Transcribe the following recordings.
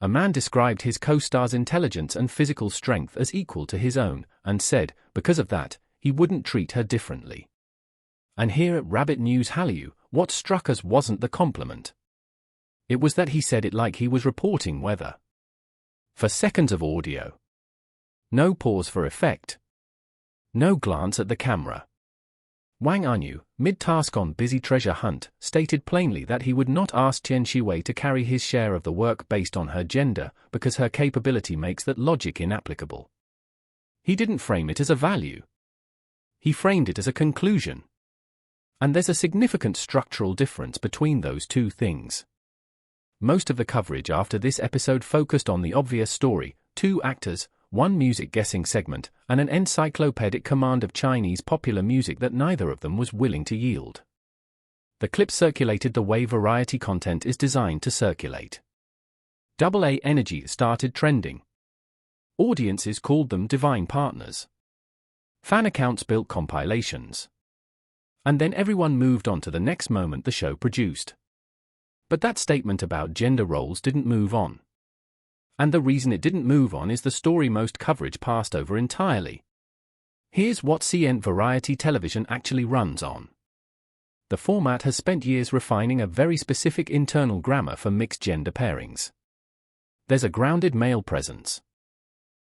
A man described his co-star's intelligence and physical strength as equal to his own, and said, because of that, he wouldn't treat her differently. And here at Rabbit News Hallyu, what struck us wasn't the compliment. It was that he said it like he was reporting weather. For seconds of audio. No pause for effect. No glance at the camera. Wang Anyu, mid-task on busy treasure hunt, stated plainly that he would not ask Tian Xiwei to carry his share of the work based on her gender, because her capability makes that logic inapplicable. He didn't frame it as a value. He framed it as a conclusion. And there's a significant structural difference between those two things. Most of the coverage after this episode focused on the obvious story: 2 actors, 1 music guessing segment, and an encyclopedic command of Chinese popular music that neither of them was willing to yield. The clip circulated the way variety content is designed to circulate. AA Energy started trending. Audiences called them divine partners. Fan accounts built compilations. And then everyone moved on to the next moment the show produced. But that statement about gender roles didn't move on. And the reason it didn't move on is the story most coverage passed over entirely. Here's what CN variety television actually runs on. The format has spent years refining a very specific internal grammar for mixed gender pairings. There's a grounded male presence.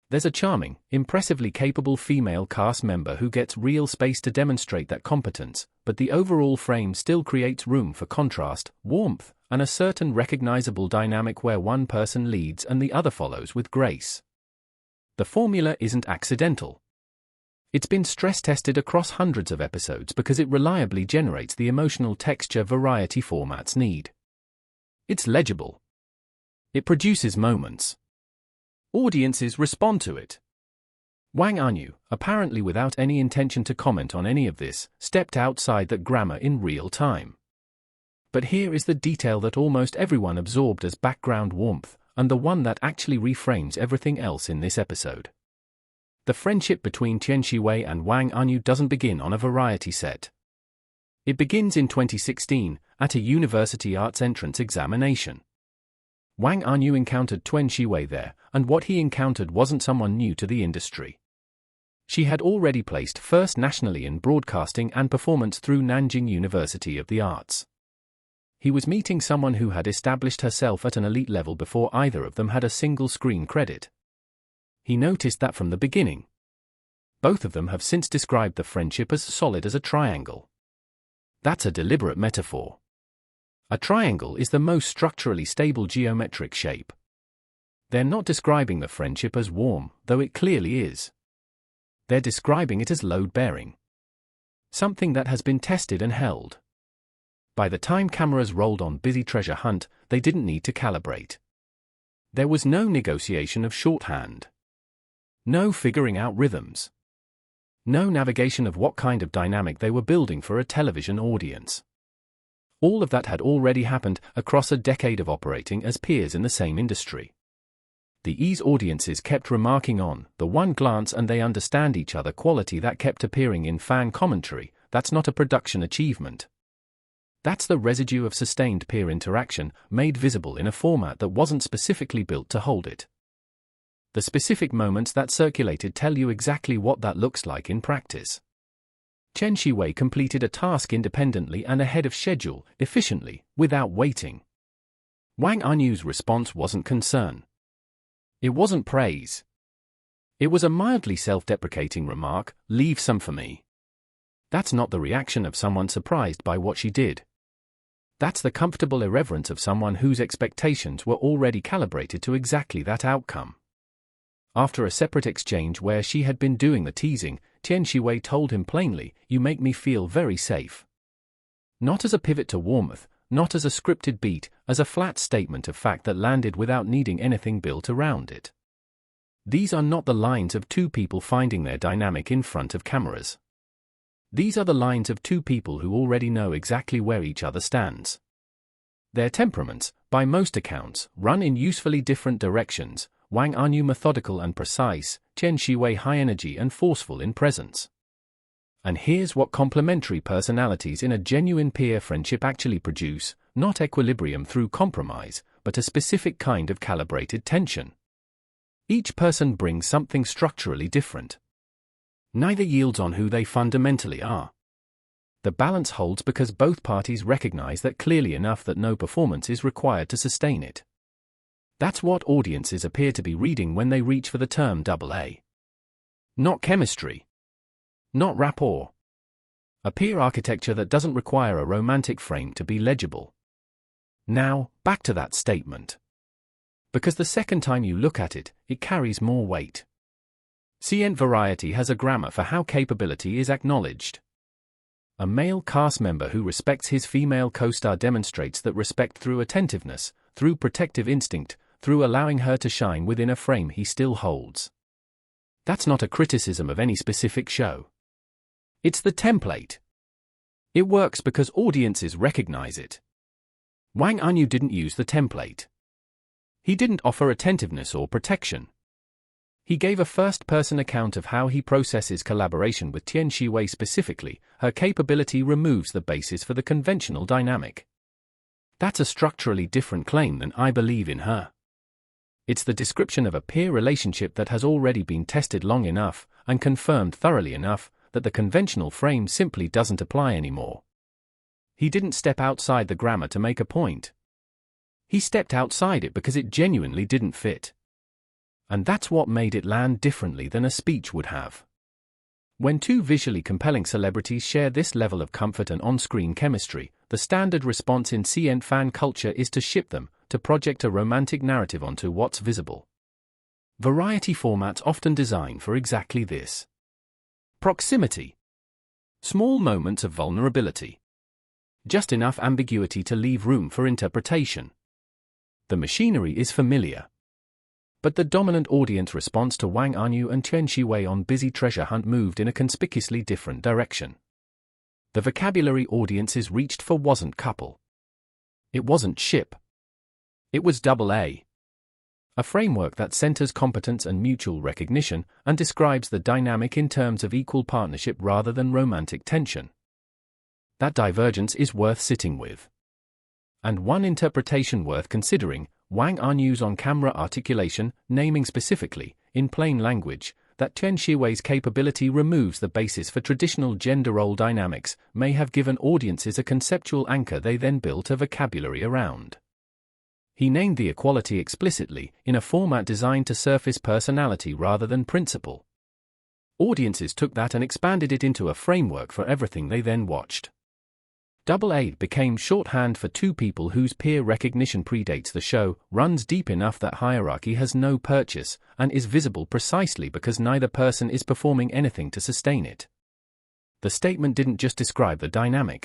There's a charming, impressively capable female cast member who gets real space to demonstrate that competence, but the overall frame still creates room for contrast, warmth, and a certain recognizable dynamic where one person leads and the other follows with grace. The formula isn't accidental. It's been stress-tested across hundreds of episodes because it reliably generates the emotional texture variety formats need. It's legible. It produces moments. Audiences respond to it. Wang Anyu, apparently without any intention to comment on any of this, stepped outside that grammar in real time. But here is the detail that almost everyone absorbed as background warmth, and the one that actually reframes everything else in this episode. The friendship between Tian Xiwei and Wang Anyu doesn't begin on a variety set. It begins in 2016, at a university arts entrance examination. Wang Anyu encountered Tian Xiwei there, and what he encountered wasn't someone new to the industry. She had already placed first nationally in broadcasting and performance through Nanjing University of the Arts. He was meeting someone who had established herself at an elite level before either of them had a single screen credit. He noticed that from the beginning. Both of them have since described the friendship as solid as a triangle. That's a deliberate metaphor. A triangle is the most structurally stable geometric shape. They're not describing the friendship as warm, though it clearly is. They're describing it as load-bearing. Something that has been tested and held. By the time cameras rolled on Busy Treasure Hunt, they didn't need to calibrate. There was no negotiation of shorthand. No figuring out rhythms. No navigation of what kind of dynamic they were building for a television audience. All of that had already happened across a decade of operating as peers in the same industry. The ease audiences kept remarking on, the one glance and they understand each other quality that kept appearing in fan commentary. That's not a production achievement. That's the residue of sustained peer interaction, made visible in a format that wasn't specifically built to hold it. The specific moments that circulated tell you exactly what that looks like in practice. Tian Xiwei completed a task independently and ahead of schedule, efficiently, without waiting. Wang Anyu's response wasn't concern. It wasn't praise. It was a mildly self-deprecating remark, "Leave some for me." That's not the reaction of someone surprised by what she did. That's the comfortable irreverence of someone whose expectations were already calibrated to exactly that outcome. After a separate exchange where she had been doing the teasing, Tian Xiwei told him plainly, "You make me feel very safe." Not as a pivot to warmth, not as a scripted beat, as a flat statement of fact that landed without needing anything built around it. These are not the lines of two people finding their dynamic in front of cameras. These are the lines of two people who already know exactly where each other stands. Their temperaments, by most accounts, run in usefully different directions. Wang Anyu methodical and precise, Tian Xiwei high energy and forceful in presence. And here's what complementary personalities in a genuine peer friendship actually produce, not equilibrium through compromise, but a specific kind of calibrated tension. Each person brings something structurally different. Neither yields on who they fundamentally are. The balance holds because both parties recognize that clearly enough that no performance is required to sustain it. That's what audiences appear to be reading when they reach for the term AA. Not chemistry. Not rapport. A peer architecture that doesn't require a romantic frame to be legible. Now, back to that statement. Because the second time you look at it, it carries more weight. Cient Variety has a grammar for how capability is acknowledged. A male cast member who respects his female co-star demonstrates that respect through attentiveness, through protective instinct, through allowing her to shine within a frame he still holds. That's not a criticism of any specific show. It's the template. It works because audiences recognize it. Wang Anyu didn't use the template. He didn't offer attentiveness or protection. He gave a first-person account of how he processes collaboration with Tian Xiwei specifically. Her capability removes the basis for the conventional dynamic. That's a structurally different claim than I believe in her. It's the description of a peer relationship that has already been tested long enough and confirmed thoroughly enough that the conventional frame simply doesn't apply anymore. He didn't step outside the grammar to make a point. He stepped outside it because it genuinely didn't fit. And that's what made it land differently than a speech would have. When two visually compelling celebrities share this level of comfort and on-screen chemistry, the standard response in Cient fan culture is to ship them, to project a romantic narrative onto what's visible. Variety formats often design for exactly this. Proximity. Small moments of vulnerability. Just enough ambiguity to leave room for interpretation. The machinery is familiar. But the dominant audience response to Wang Anyu and Tian Xiwei on Busy Treasure Hunt moved in a conspicuously different direction. The vocabulary audiences reached for wasn't couple. It wasn't ship. It was AA. A framework that centers competence and mutual recognition and describes the dynamic in terms of equal partnership rather than romantic tension. That divergence is worth sitting with. And one interpretation worth considering: Wang Anyu's on-camera articulation, naming specifically, in plain language, that Tian Xiwei's capability removes the basis for traditional gender role dynamics, may have given audiences a conceptual anchor they then built a vocabulary around. He named the equality explicitly, in a format designed to surface personality rather than principle. Audiences took that and expanded it into a framework for everything they then watched. AA became shorthand for two people whose peer recognition predates the show, runs deep enough that hierarchy has no purchase, and is visible precisely because neither person is performing anything to sustain it. The statement didn't just describe the dynamic.